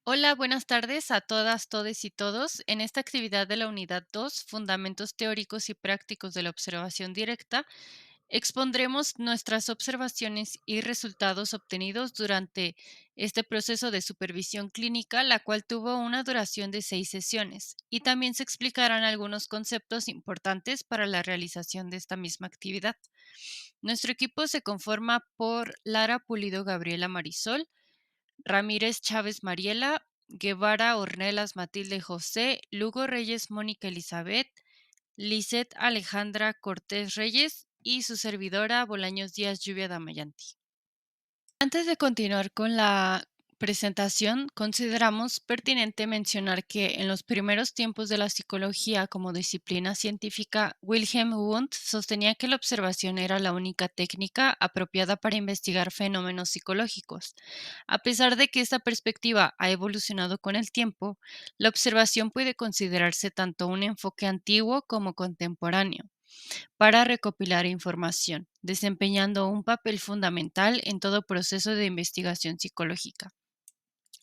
Hola, buenas tardes a todas, todes y todos. En esta actividad de la unidad 2, Fundamentos teóricos y prácticos de la observación directa, expondremos nuestras observaciones y resultados obtenidos durante este proceso de supervisión clínica, la cual tuvo una duración de 6 sesiones, y también se explicarán algunos conceptos importantes para la realización de esta misma actividad. Nuestro equipo se conforma por Lara Pulido Gabriela Marisol, Ramírez Chávez Mariela, Guevara Ornelas Matilde José, Lugo Reyes Mónica Elizabeth, Lisette Alejandra Cortés Reyes y su servidora Bolaños Díaz Lluvia Damayanti. Antes de continuar con la presentación, consideramos pertinente mencionar que en los primeros tiempos de la psicología como disciplina científica, Wilhelm Wundt sostenía que la observación era la única técnica apropiada para investigar fenómenos psicológicos. A pesar de que esta perspectiva ha evolucionado con el tiempo, la observación puede considerarse tanto un enfoque antiguo como contemporáneo para recopilar información, desempeñando un papel fundamental en todo proceso de investigación psicológica.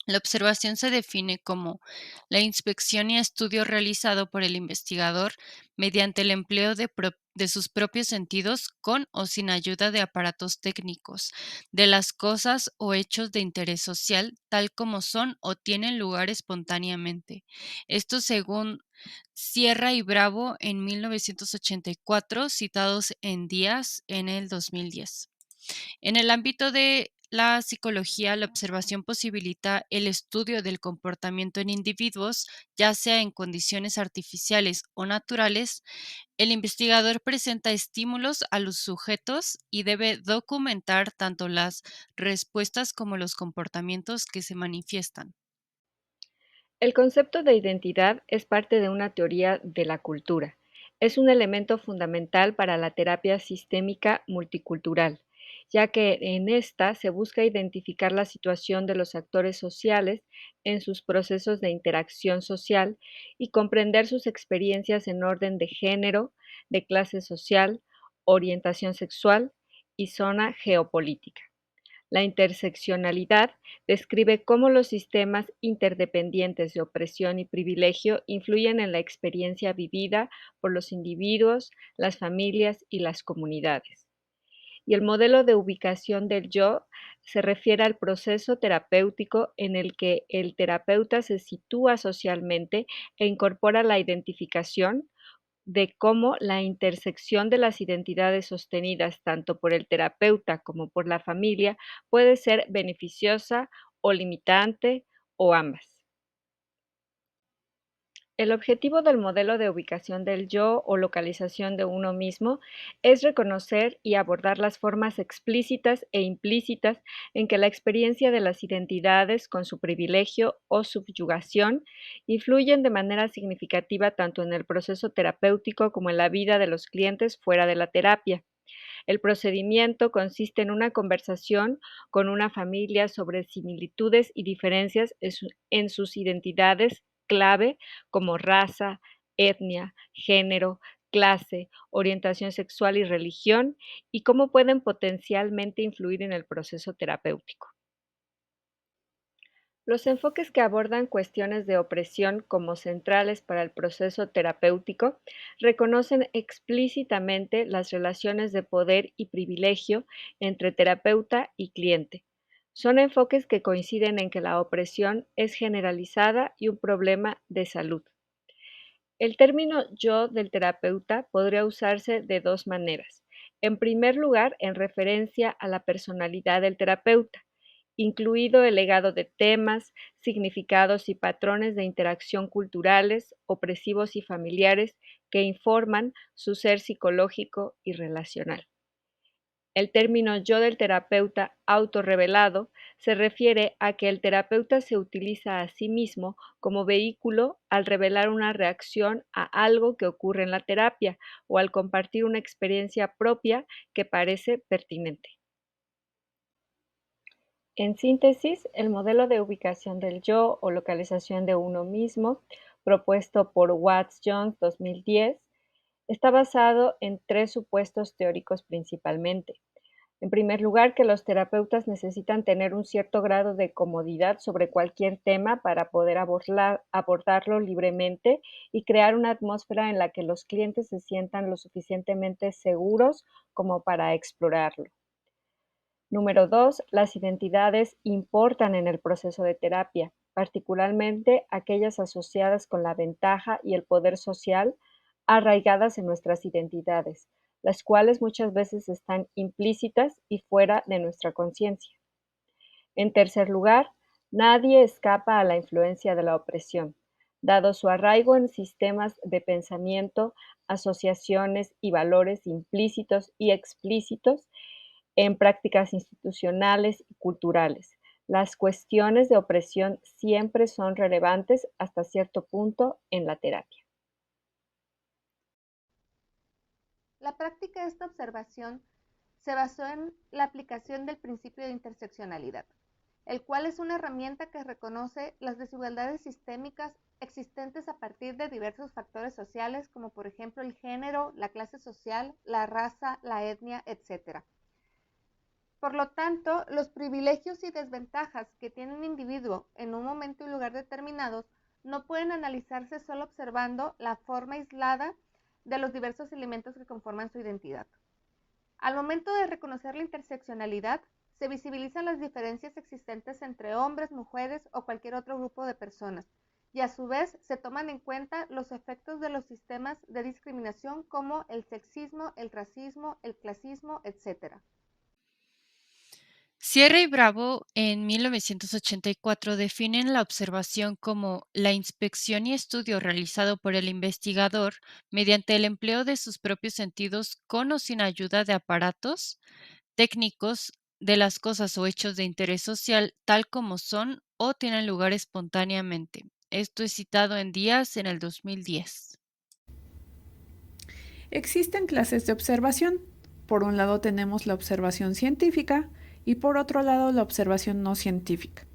La observación se define como la inspección y estudio realizado por el investigador mediante el empleo de sus propios sentidos con o sin ayuda de aparatos técnicos, de las cosas o hechos de interés social tal como son o tienen lugar espontáneamente. Esto según Sierra y Bravo en 1984, citados en Díaz en el 2010. En el ámbito de la psicología, la observación posibilita el estudio del comportamiento en individuos, ya sea en condiciones artificiales o naturales. El investigador presenta estímulos a los sujetos y debe documentar tanto las respuestas como los comportamientos que se manifiestan. El concepto de identidad es parte de una teoría de la cultura. Es un elemento fundamental para la terapia sistémica multicultural, ya que en esta se busca identificar la situación de los actores sociales en sus procesos de interacción social y comprender sus experiencias en orden de género, de clase social, orientación sexual y zona geopolítica. La interseccionalidad describe cómo los sistemas interdependientes de opresión y privilegio influyen en la experiencia vivida por los individuos, las familias y las comunidades. Y el modelo de ubicación del yo se refiere al proceso terapéutico en el que el terapeuta se sitúa socialmente e incorpora la identificación de cómo la intersección de las identidades sostenidas tanto por el terapeuta como por la familia puede ser beneficiosa o limitante o ambas. El objetivo del modelo de ubicación del yo o localización de uno mismo es reconocer y abordar las formas explícitas e implícitas en que la experiencia de las identidades con su privilegio o subyugación influyen de manera significativa tanto en el proceso terapéutico como en la vida de los clientes fuera de la terapia. El procedimiento consiste en una conversación con una familia sobre similitudes y diferencias en sus identidades clave como raza, etnia, género, clase, orientación sexual y religión, y cómo pueden potencialmente influir en el proceso terapéutico. Los enfoques que abordan cuestiones de opresión como centrales para el proceso terapéutico reconocen explícitamente las relaciones de poder y privilegio entre terapeuta y cliente. Son enfoques que coinciden en que la opresión es generalizada y un problema de salud. El término yo del terapeuta podría usarse de dos maneras. En primer lugar, en referencia a la personalidad del terapeuta, incluido el legado de temas, significados y patrones de interacción culturales, opresivos y familiares que informan su ser psicológico y relacional. El término yo del terapeuta autorrevelado se refiere a que el terapeuta se utiliza a sí mismo como vehículo al revelar una reacción a algo que ocurre en la terapia o al compartir una experiencia propia que parece pertinente. En síntesis, el modelo de ubicación del yo o localización de uno mismo, propuesto por Watts-Jones 2010, está basado en tres supuestos teóricos principalmente. En primer lugar, que los terapeutas necesitan tener un cierto grado de comodidad sobre cualquier tema para poder abordarlo libremente y crear una atmósfera en la que los clientes se sientan lo suficientemente seguros como para explorarlo. Número 2, las identidades importan en el proceso de terapia, particularmente aquellas asociadas con la ventaja y el poder social arraigadas en nuestras identidades, las cuales muchas veces están implícitas y fuera de nuestra conciencia. En tercer lugar, nadie escapa a la influencia de la opresión, dado su arraigo en sistemas de pensamiento, asociaciones y valores implícitos y explícitos en prácticas institucionales y culturales. Las cuestiones de opresión siempre son relevantes hasta cierto punto en la terapia. La práctica de esta observación se basó en la aplicación del principio de interseccionalidad, el cual es una herramienta que reconoce las desigualdades sistémicas existentes a partir de diversos factores sociales, como por ejemplo el género, la clase social, la raza, la etnia, etc. Por lo tanto, los privilegios y desventajas que tiene un individuo en un momento y lugar determinados no pueden analizarse solo observando la forma aislada de los diversos elementos que conforman su identidad. Al momento de reconocer la interseccionalidad, se visibilizan las diferencias existentes entre hombres, mujeres o cualquier otro grupo de personas, y a su vez se toman en cuenta los efectos de los sistemas de discriminación como el sexismo, el racismo, el clasismo, etc. Sierra y Bravo en 1984 definen la observación como la inspección y estudio realizado por el investigador mediante el empleo de sus propios sentidos con o sin ayuda de aparatos técnicos de las cosas o hechos de interés social tal como son o tienen lugar espontáneamente. Esto es citado en Díaz en el 2010. Existen clases de observación. Por un lado tenemos la observación científica y por otro lado la observación no científica.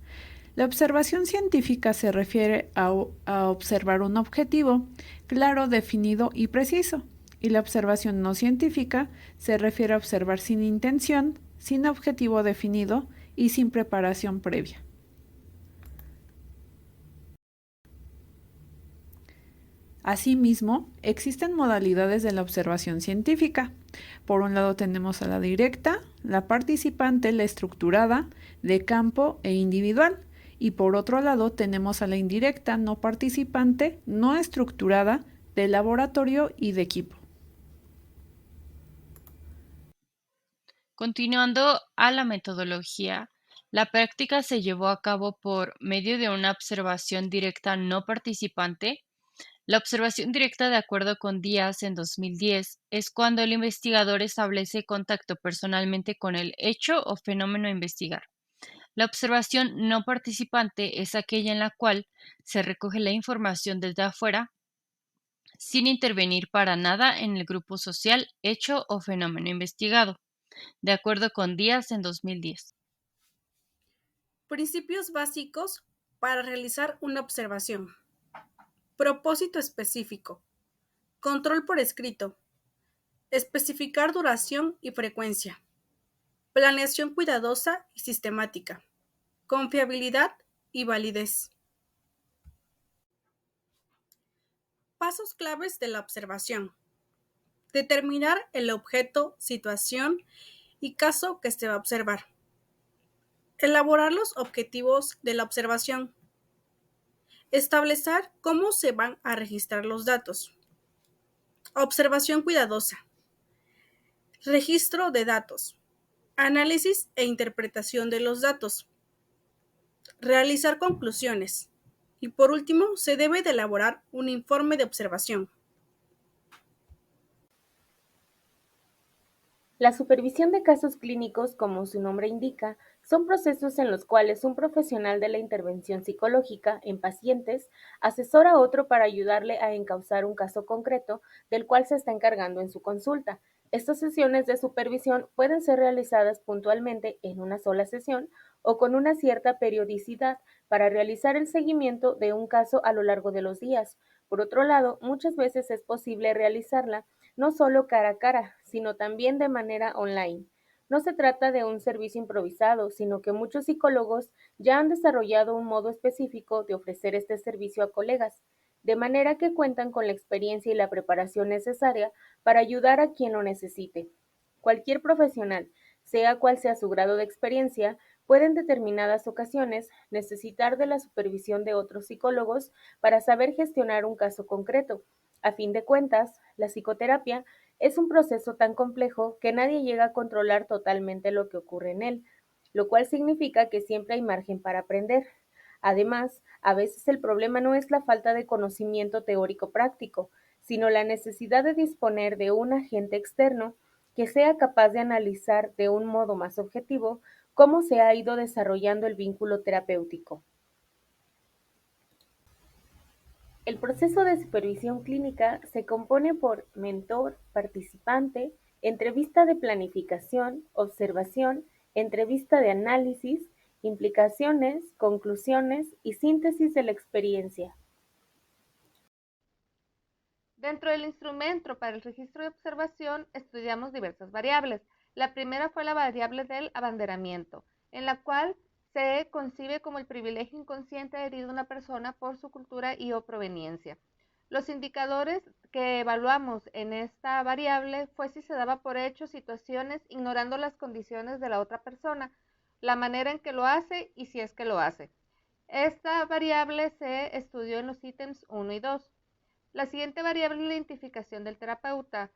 La observación científica se refiere a observar un objetivo claro, definido y preciso. Y la observación no científica se refiere a observar sin intención, sin objetivo definido y sin preparación previa. Asimismo, existen modalidades de la observación científica. Por un lado tenemos a la directa, la participante, la estructurada, de campo e individual. Y por otro lado tenemos a la indirecta, no participante, no estructurada, de laboratorio y de equipo. Continuando a la metodología, la práctica se llevó a cabo por medio de una observación directa no participante. La observación directa, de acuerdo con Díaz en 2010, es cuando el investigador establece contacto personalmente con el hecho o fenómeno a investigar. La observación no participante es aquella en la cual se recoge la información desde afuera sin intervenir para nada en el grupo social, hecho o fenómeno investigado, de acuerdo con Díaz en 2010. Principios básicos para realizar una observación. Propósito específico. Control por escrito. Especificar duración y frecuencia. Planeación cuidadosa y sistemática. Confiabilidad y validez. Pasos claves de la observación. Determinar el objeto, situación y caso que se va a observar. Elaborar los objetivos de la observación. Establecer cómo se van a registrar los datos. Observación cuidadosa. Registro de datos. Análisis e interpretación de los datos. Realizar conclusiones. Y por último, se debe de elaborar un informe de observación. La supervisión de casos clínicos, como su nombre indica, son procesos en los cuales un profesional de la intervención psicológica en pacientes asesora a otro para ayudarle a encauzar un caso concreto del cual se está encargando en su consulta. Estas sesiones de supervisión pueden ser realizadas puntualmente en una sola sesión o con una cierta periodicidad para realizar el seguimiento de un caso a lo largo de los días. Por otro lado, muchas veces es posible realizarla no solo cara a cara, sino también de manera online. No se trata de un servicio improvisado, sino que muchos psicólogos ya han desarrollado un modo específico de ofrecer este servicio a colegas, de manera que cuentan con la experiencia y la preparación necesaria para ayudar a quien lo necesite. Cualquier profesional, sea cual sea su grado de experiencia, puede en determinadas ocasiones necesitar de la supervisión de otros psicólogos para saber gestionar un caso concreto. A fin de cuentas, la psicoterapia es un proceso tan complejo que nadie llega a controlar totalmente lo que ocurre en él, lo cual significa que siempre hay margen para aprender. Además, a veces el problema no es la falta de conocimiento teórico práctico, sino la necesidad de disponer de un agente externo que sea capaz de analizar de un modo más objetivo cómo se ha ido desarrollando el vínculo terapéutico. El proceso de supervisión clínica se compone por mentor, participante, entrevista de planificación, observación, entrevista de análisis, implicaciones, conclusiones y síntesis de la experiencia. Dentro del instrumento para el registro de observación estudiamos diversas variables. La primera fue la variable del abanderamiento, en la cual se concibe como el privilegio inconsciente adherido a una persona por su cultura y o proveniencia. Los indicadores que evaluamos en esta variable fue si se daba por hecho situaciones ignorando las condiciones de la otra persona, la manera en que lo hace y si es que lo hace. Esta variable se estudió en los ítems 1 y 2. La siguiente variable es la identificación del terapeuta,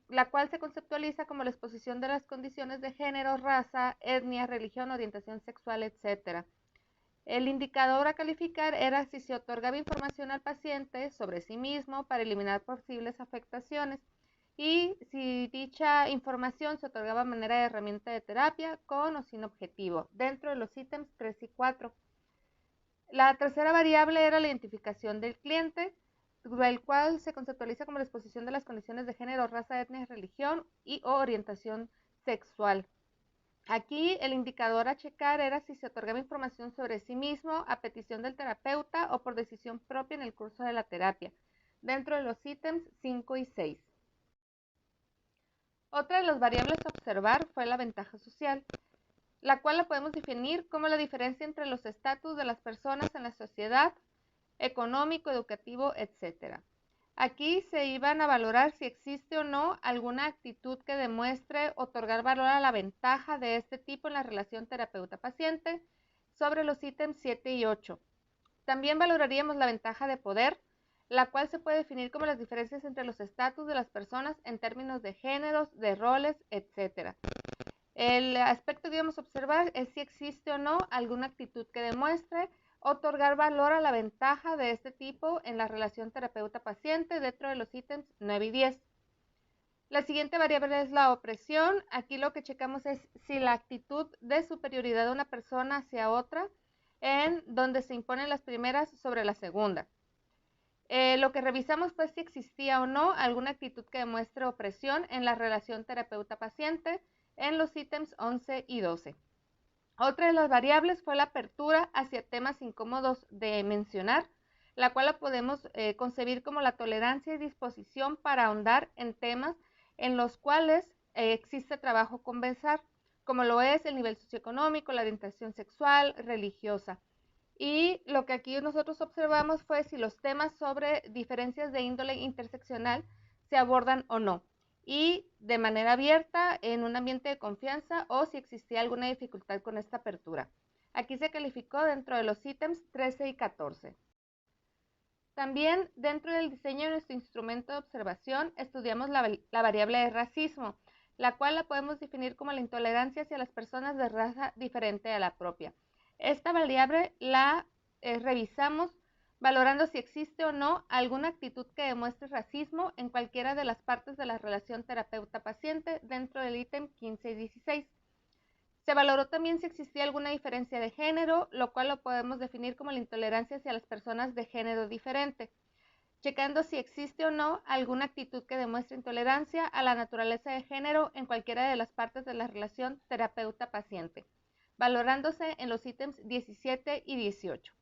la cual se conceptualiza como la exposición de las condiciones de género, raza, etnia, religión, orientación sexual, etc. El indicador a calificar era si se otorgaba información al paciente sobre sí mismo para eliminar posibles afectaciones y si dicha información se otorgaba de manera de herramienta de terapia con o sin objetivo, dentro de los ítems 3 y 4. La tercera variable era la identificación del cliente, el cual se conceptualiza como la exposición de las condiciones de género, raza, etnia, religión y o orientación sexual. Aquí el indicador a checar era si se otorgaba información sobre sí mismo a petición del terapeuta o por decisión propia en el curso de la terapia, dentro de los ítems 5 y 6. Otra de las variables a observar fue la ventaja social, la cual la podemos definir como la diferencia entre los estatus de las personas en la sociedad, económico, educativo, etc. Aquí se iban a valorar si existe o no alguna actitud que demuestre otorgar valor a la ventaja de este tipo en la relación terapeuta-paciente sobre los ítems 7 y 8. También valoraríamos la ventaja de poder, la cual se puede definir como las diferencias entre los estatus de las personas en términos de géneros, de roles, etc. El aspecto que debemos observar es si existe o no alguna actitud que demuestre otorgar valor a la ventaja de este tipo en la relación terapeuta-paciente dentro de los ítems 9 y 10. La siguiente variable es la opresión. Aquí lo que checamos es si la actitud de superioridad de una persona hacia otra, en donde se imponen las primeras sobre la segunda. Lo que revisamos fue si existía o no alguna actitud que demuestre opresión en la relación terapeuta-paciente en los ítems 11 y 12. Otra de las variables fue la apertura hacia temas incómodos de mencionar, la cual la podemos concebir como la tolerancia y disposición para ahondar en temas en los cuales existe trabajo conversar, como lo es el nivel socioeconómico, la orientación sexual, religiosa. Y lo que aquí nosotros observamos fue si los temas sobre diferencias de índole interseccional se abordan o no, y de manera abierta en un ambiente de confianza o si existía alguna dificultad con esta apertura. Aquí se calificó dentro de los ítems 13 y 14. También dentro del diseño de nuestro instrumento de observación estudiamos la variable de racismo, la cual la podemos definir como la intolerancia hacia las personas de raza diferente a la propia. Esta variable la revisamos valorando si existe o no alguna actitud que demuestre racismo en cualquiera de las partes de la relación terapeuta-paciente dentro del ítem 15 y 16. Se valoró también si existía alguna diferencia de género, lo cual lo podemos definir como la intolerancia hacia las personas de género diferente, checando si existe o no alguna actitud que demuestre intolerancia a la naturaleza de género en cualquiera de las partes de la relación terapeuta-paciente, valorándose en los ítems 17 y 18.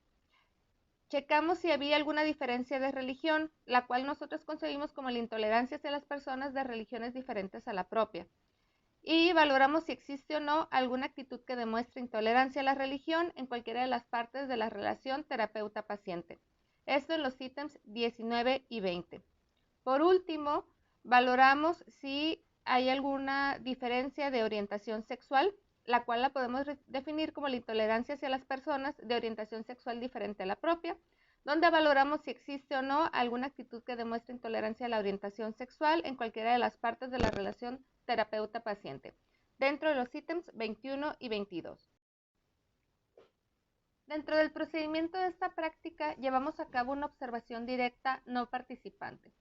Checamos si había alguna diferencia de religión, la cual nosotros concebimos como la intolerancia hacia las personas de religiones diferentes a la propia. y valoramos si existe o no alguna actitud que demuestre intolerancia a la religión en cualquiera de las partes de la relación terapeuta-paciente. Esto en los ítems 19 y 20. Por último, valoramos si hay alguna diferencia de orientación sexual, la cual la podemos definir como la intolerancia hacia las personas de orientación sexual diferente a la propia, donde valoramos si existe o no alguna actitud que demuestre intolerancia a la orientación sexual en cualquiera de las partes de la relación terapeuta-paciente, dentro de los ítems 21 y 22. Dentro del procedimiento de esta práctica llevamos a cabo una observación directa no participante,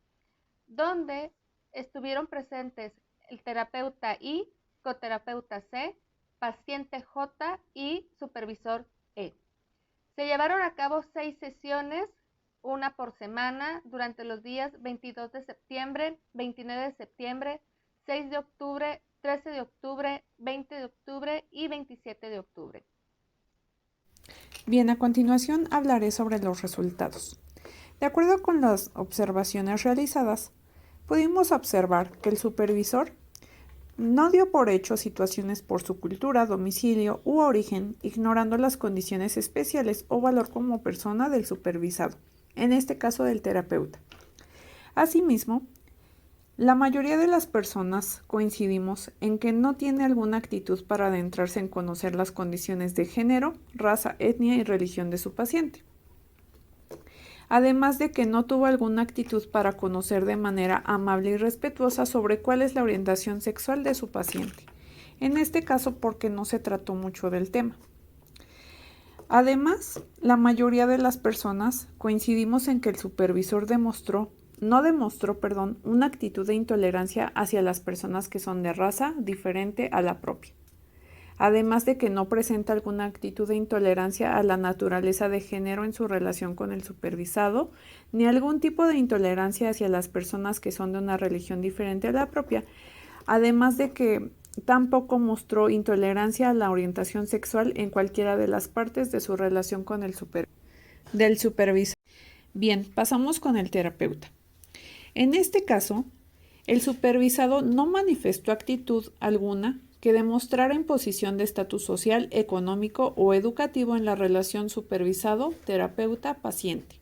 donde estuvieron presentes el terapeuta I, coterapeuta C, paciente J y supervisor E. Se llevaron a cabo 6 sesiones, una por semana, durante los días 22 de septiembre, 29 de septiembre, 6 de octubre, 13 de octubre, 20 de octubre y 27 de octubre. Bien, a continuación hablaré sobre los resultados. De acuerdo con las observaciones realizadas, pudimos observar que el supervisor no dio por hecho situaciones por su cultura, domicilio u origen, ignorando las condiciones especiales o valor como persona del supervisado, en este caso del terapeuta. Asimismo, la mayoría de las personas coincidimos en que no tiene alguna actitud para adentrarse en conocer las condiciones de género, raza, etnia y religión de su paciente. Además de que no tuvo alguna actitud para conocer de manera amable y respetuosa sobre cuál es la orientación sexual de su paciente, en este caso porque no se trató mucho del tema. Además, la mayoría de las personas coincidimos en que el supervisor no demostró una actitud de intolerancia hacia las personas que son de raza diferente a la propia. Además de que no presenta alguna actitud de intolerancia a la naturaleza de género en su relación con el supervisado, ni algún tipo de intolerancia hacia las personas que son de una religión diferente a la propia, además de que tampoco mostró intolerancia a la orientación sexual en cualquiera de las partes de su relación con el supervisado. Bien, pasamos con el terapeuta. En este caso, el supervisado no manifestó actitud alguna que demostrara imposición de estatus social, económico o educativo en la relación supervisado-terapeuta-paciente.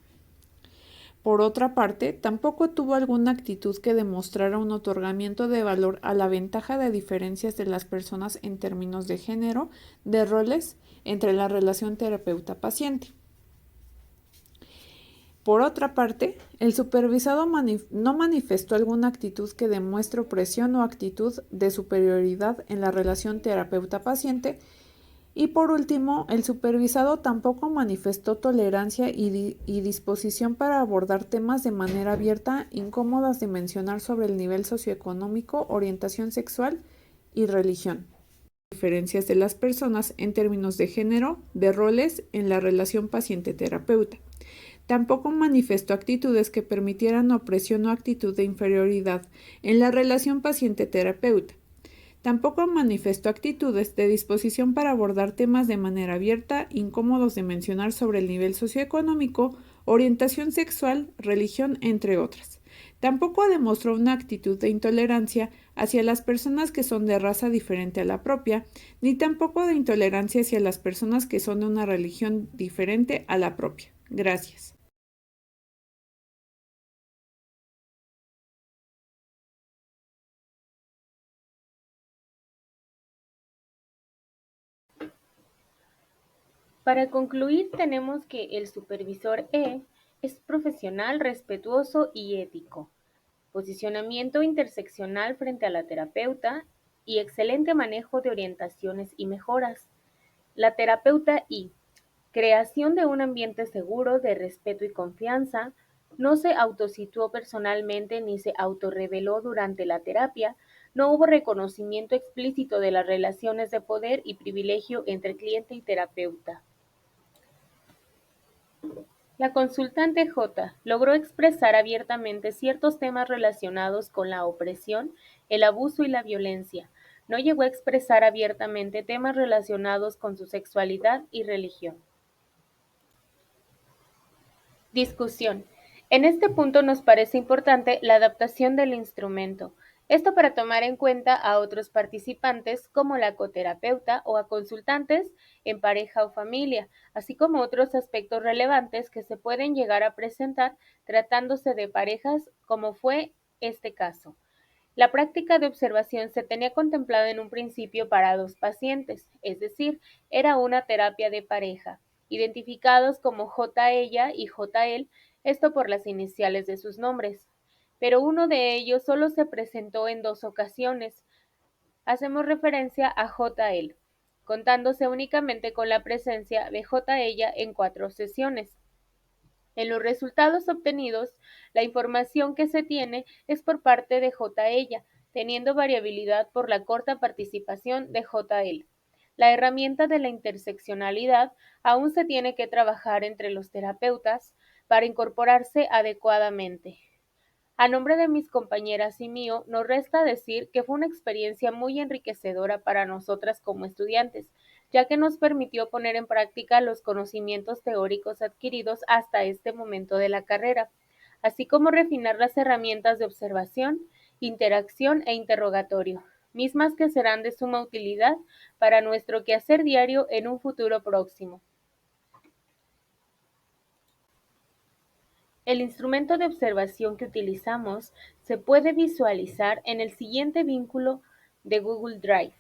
Por otra parte, tampoco tuvo alguna actitud que demostrara un otorgamiento de valor a la ventaja de diferencias de las personas en términos de género, de roles entre la relación terapeuta-paciente. Por otra parte, el supervisado no manifestó alguna actitud que demuestre opresión o actitud de superioridad en la relación terapeuta-paciente. Y por último, el supervisado tampoco manifestó tolerancia y disposición para abordar temas de manera abierta, incómodas de mencionar sobre el nivel socioeconómico, orientación sexual y religión. Diferencias de las personas en términos de género, de roles en la relación paciente-terapeuta. Tampoco manifestó actitudes que permitieran opresión o actitud de inferioridad en la relación paciente-terapeuta. Tampoco manifestó actitudes de disposición para abordar temas de manera abierta, incómodos de mencionar sobre el nivel socioeconómico, orientación sexual, religión, entre otras. Tampoco demostró una actitud de intolerancia hacia las personas que son de raza diferente a la propia, ni tampoco de intolerancia hacia las personas que son de una religión diferente a la propia. Gracias. Para concluir, tenemos que el supervisor E es profesional, respetuoso y ético, posicionamiento interseccional frente a la terapeuta y excelente manejo de orientaciones y mejoras. La terapeuta I, creación de un ambiente seguro de respeto y confianza, no se autosituó personalmente ni se autorreveló durante la terapia, no hubo reconocimiento explícito de las relaciones de poder y privilegio entre cliente y terapeuta. La consultante J logró expresar abiertamente ciertos temas relacionados con la opresión, el abuso y la violencia. No llegó a expresar abiertamente temas relacionados con su sexualidad y religión. Discusión. En este punto nos parece importante la adaptación del instrumento. Esto para tomar en cuenta a otros participantes como la coterapeuta o a consultantes en pareja o familia, así como otros aspectos relevantes que se pueden llegar a presentar tratándose de parejas como fue este caso. La práctica de observación se tenía contemplado en un principio para 2 pacientes, es decir, era una terapia de pareja, identificados como J ella y J él, esto por las iniciales de sus nombres. Pero uno de ellos solo se presentó en 2 ocasiones. Hacemos referencia a J él, contándose únicamente con la presencia de J ella en 4 sesiones. En los resultados obtenidos, la información que se tiene es por parte de J ella, teniendo variabilidad por la corta participación de J él. La herramienta de la interseccionalidad aún se tiene que trabajar entre los terapeutas para incorporarse adecuadamente. A nombre de mis compañeras y mío, nos resta decir que fue una experiencia muy enriquecedora para nosotras como estudiantes, ya que nos permitió poner en práctica los conocimientos teóricos adquiridos hasta este momento de la carrera, así como refinar las herramientas de observación, interacción e interrogatorio, mismas que serán de suma utilidad para nuestro quehacer diario en un futuro próximo. El instrumento de observación que utilizamos se puede visualizar en el siguiente vínculo de Google Drive.